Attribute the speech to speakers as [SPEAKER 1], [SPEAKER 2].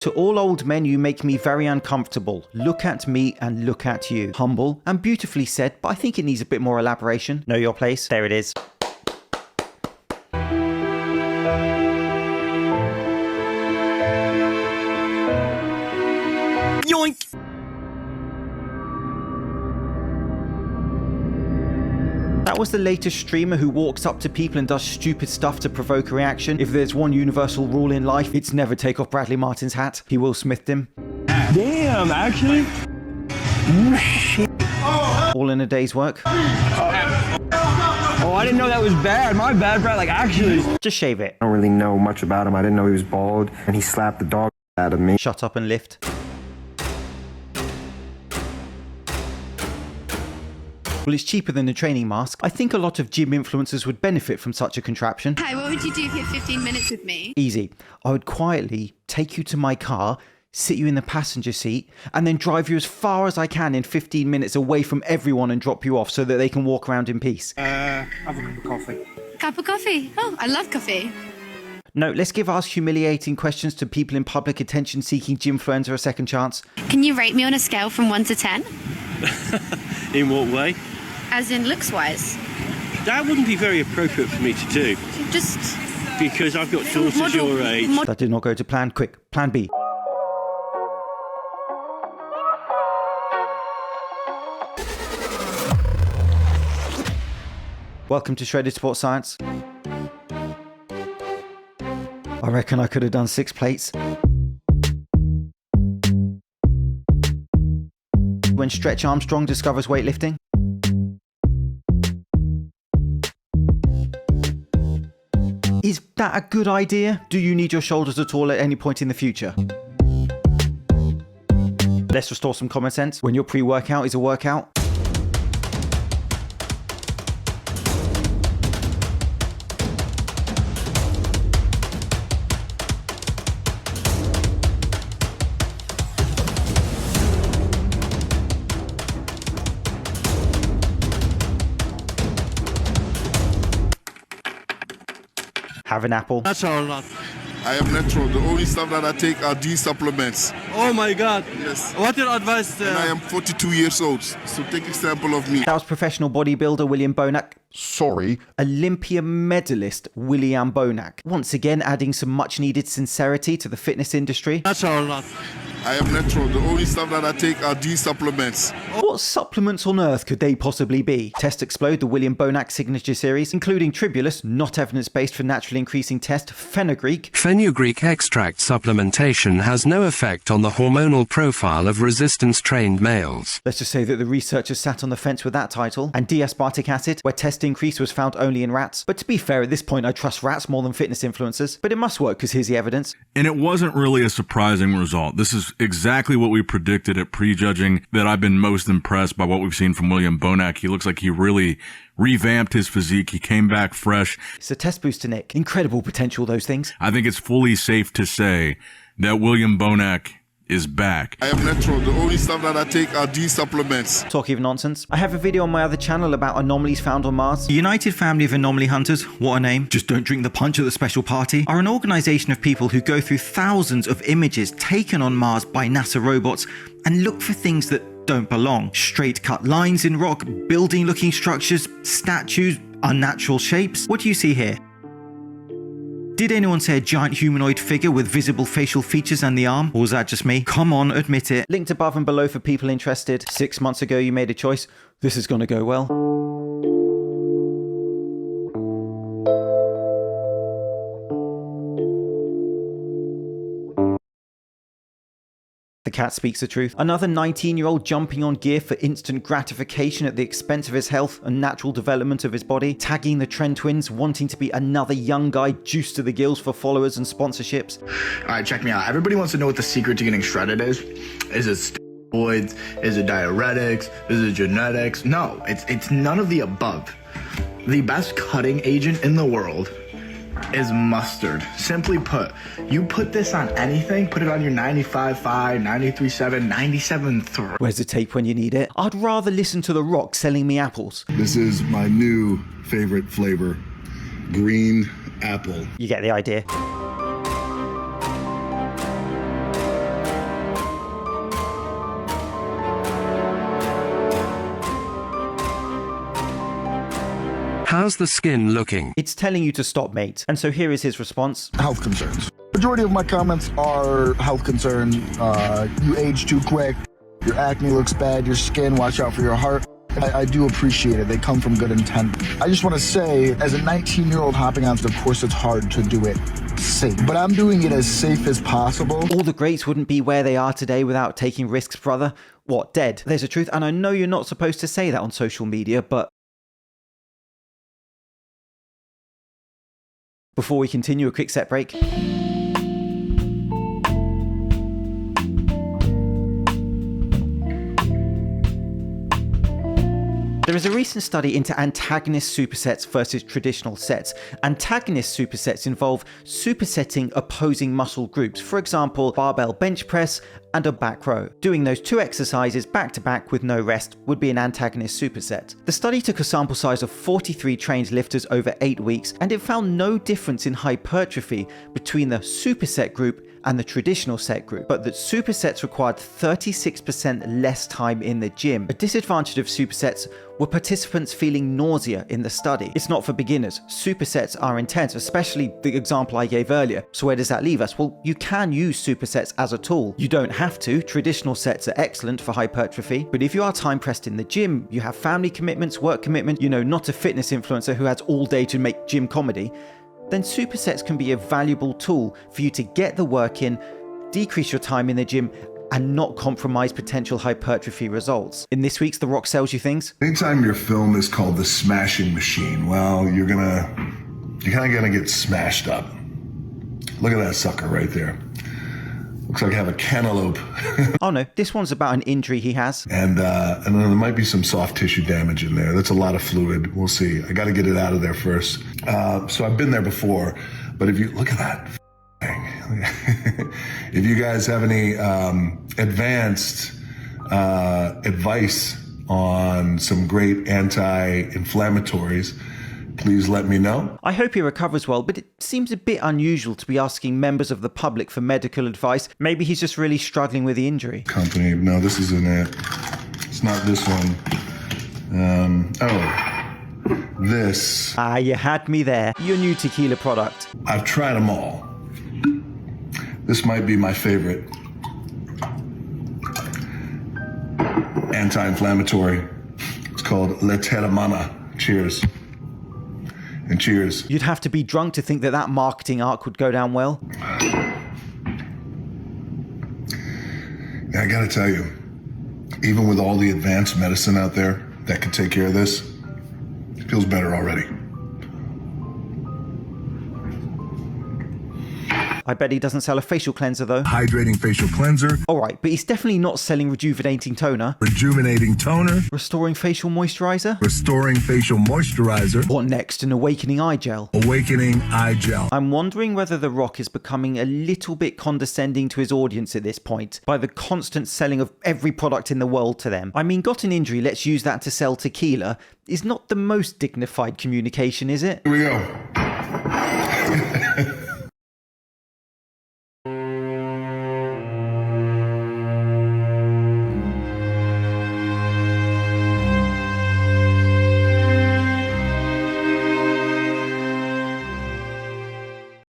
[SPEAKER 1] To all old men, you make me very uncomfortable. Look at me and look at you. Humble and beautifully said, but I think it needs a bit more elaboration. Know your place? There it is. Yoink! That was the latest streamer who walks up to people and does stupid stuff to provoke a reaction. If there's one universal rule in life, it's never take off Bradley Martyn's hat. He Will Smithed him.
[SPEAKER 2] Damn, actually?
[SPEAKER 1] All in a day's work.
[SPEAKER 2] Oh, I didn't know that was bad. My bad, Brad. Like, actually.
[SPEAKER 1] Just shave it.
[SPEAKER 3] I don't really know much about him. I didn't know he was bald, and he slapped the dog out of me.
[SPEAKER 1] Shut up and lift. Well, it's cheaper than a training mask. I think a lot of gym influencers would benefit from such a contraption.
[SPEAKER 4] Hi, what would you do if you had 15 minutes with me?
[SPEAKER 1] Easy. I would quietly take you to my car, sit you in the passenger seat, and then drive you as far as I can in 15 minutes away from everyone and drop you off so that they can walk around in peace.
[SPEAKER 5] Have a cup of coffee.
[SPEAKER 4] Cup of coffee? Oh, I love coffee.
[SPEAKER 1] No, let's give our humiliating questions to people in public attention-seeking gymfluencer a second chance.
[SPEAKER 4] Can you rate me on a scale from 1 to 10?
[SPEAKER 5] In what way?
[SPEAKER 4] As in looks-wise.
[SPEAKER 5] That wouldn't be very appropriate for me to do.
[SPEAKER 4] Just...
[SPEAKER 5] Because I've got daughters your age.
[SPEAKER 1] That did not go to plan. Quick, plan B. Welcome to Shredded Sports Science. I reckon I could have done 6 plates. When Stretch Armstrong discovers weightlifting. Is that a good idea? Do you need your shoulders at all at any point in the future? Let's restore some common sense. When your pre-workout is a workout. Have an apple.
[SPEAKER 5] That's all not.
[SPEAKER 6] I am natural. The only stuff that I take are these supplements.
[SPEAKER 5] Oh my God.
[SPEAKER 6] Yes.
[SPEAKER 5] What your advice?
[SPEAKER 6] And I am 42 years old. So take example of me.
[SPEAKER 1] That was professional bodybuilder William Bonac.
[SPEAKER 6] Sorry.
[SPEAKER 1] Olympia medalist William Bonac. Once again adding some much needed sincerity to the fitness industry.
[SPEAKER 5] That's all not.
[SPEAKER 6] I am natural. The only stuff that I take are these supplements.
[SPEAKER 1] What supplements on earth could they possibly be? Test Explode, the William Bonac signature series, including Tribulus, not evidence-based for naturally increasing test, Fenugreek.
[SPEAKER 7] Fenugreek extract supplementation has no effect on the hormonal profile of resistance-trained males.
[SPEAKER 1] Let's just say that the researchers sat on the fence with that title. And D-aspartic acid, where test increase was found only in rats. But to be fair, at this point I trust rats more than fitness influencers. But it must work because here's the evidence.
[SPEAKER 8] And it wasn't really a surprising result. This is exactly what we predicted at prejudging. That I've been most impressed by what we've seen from William Bonac. He looks like he really revamped his physique. He came back fresh.
[SPEAKER 1] It's a test booster, Nick. Incredible potential, those things.
[SPEAKER 8] I think it's fully safe to say that William Bonac is back.
[SPEAKER 6] I am natural. The only stuff that I take are these supplements.
[SPEAKER 1] Talk even nonsense. I have a video on my other channel about anomalies found on Mars. The United Family of Anomaly Hunters, what a name. Just don't drink the punch at the special party, are an organization of people who go through thousands of images taken on Mars by NASA robots and look for things that don't belong. Straight cut lines in rock, building looking structures, statues, unnatural shapes. What do you see here? Did anyone say a giant humanoid figure with visible facial features and the arm? Or was that just me? Come on, admit it. Linked above and below for people interested. 6 months ago you made a choice. This is gonna go well. The cat speaks the truth. Another 19-year-old jumping on gear for instant gratification at the expense of his health and natural development of his body. Tagging the Trend Twins, wanting to be another young guy juiced to the gills for followers and sponsorships.
[SPEAKER 9] Alright, check me out. Everybody wants to know what the secret to getting shredded is. Is it steroids? Is it diuretics? Is it genetics? No, it's none of the above. The best cutting agent in the world is mustard. Simply put, you put this on anything, put it on your 95.5, 93.7, 97.3.
[SPEAKER 1] Where's the tape when you need it? I'd rather listen to The Rock selling me apples.
[SPEAKER 10] This is my new favorite flavor, green apple.
[SPEAKER 1] You get the idea.
[SPEAKER 7] How's the skin looking?
[SPEAKER 1] It's telling you to stop, mate. And so here is his response.
[SPEAKER 10] Health concerns. Majority of my comments are health concerns. You age too quick. Your acne looks bad. Your skin, watch out for your heart. I do appreciate it. They come from good intent. I just want to say, as a 19-year-old hopping onto the course, it's hard to do it safe. But I'm doing it as safe as possible.
[SPEAKER 1] All the greats wouldn't be where they are today without taking risks, brother. What, dead? There's a truth, and I know you're not supposed to say that on social media, but... Before we continue, a quick set break. There is a recent study into antagonist supersets versus traditional sets. Antagonist supersets involve supersetting opposing muscle groups, for example, barbell bench press and a back row. Doing those two exercises back to back with no rest would be an antagonist superset. The study took a sample size of 43 trained lifters over 8 weeks, and it found no difference in hypertrophy between the superset group and the traditional set group, but that supersets required 36% less time in the gym. A disadvantage of supersets were participants feeling nausea in the study. It's not for beginners. Supersets are intense, especially the example I gave earlier. So where does that leave us? Well, you can use supersets as a tool. You don't have to. Traditional sets are excellent for hypertrophy, but if you are time pressed in the gym, you have family commitments, work commitment, not a fitness influencer who has all day to make gym comedy, then supersets can be a valuable tool for you to get the work in, decrease your time in the gym, and not compromise potential hypertrophy results. In this week's The Rock Sells You Things.
[SPEAKER 10] Anytime your film is called The Smashing Machine, well, you're kind of gonna get smashed up. Look at that sucker right there. Looks like I have a cantaloupe.
[SPEAKER 1] Oh no, this one's about an injury he has.
[SPEAKER 10] And then there might be some soft tissue damage in there. That's a lot of fluid. We'll see. I got to get it out of there first. So I've been there before, but if you look at that thing, if you guys have any advanced advice on some great anti-inflammatories, please let me know.
[SPEAKER 1] I hope he recovers well, but it seems a bit unusual to be asking members of the public for medical advice. Maybe he's just really struggling with the injury.
[SPEAKER 10] Company, no, this isn't it. It's not this one. This.
[SPEAKER 1] Ah, you had me there. Your new tequila product.
[SPEAKER 10] I've tried them all. This might be my favorite. Anti-inflammatory. It's called La Terramana. Cheers. And cheers.
[SPEAKER 1] You'd have to be drunk to think that that marketing arc would go down well.
[SPEAKER 10] I gotta tell you, even with all the advanced medicine out there that can take care of this, it feels better already.
[SPEAKER 1] I bet he doesn't sell a facial cleanser though.
[SPEAKER 10] Hydrating facial cleanser.
[SPEAKER 1] Alright, but he's definitely not selling rejuvenating toner.
[SPEAKER 10] Rejuvenating toner.
[SPEAKER 1] Restoring facial moisturizer.
[SPEAKER 10] Restoring facial moisturizer.
[SPEAKER 1] What next? An awakening eye gel.
[SPEAKER 10] Awakening eye gel.
[SPEAKER 1] I'm wondering whether The Rock is becoming a little bit condescending to his audience at this point by the constant selling of every product in the world to them. I mean, got an injury, let's use that to sell tequila is not the most dignified communication, is it?
[SPEAKER 10] Here we go.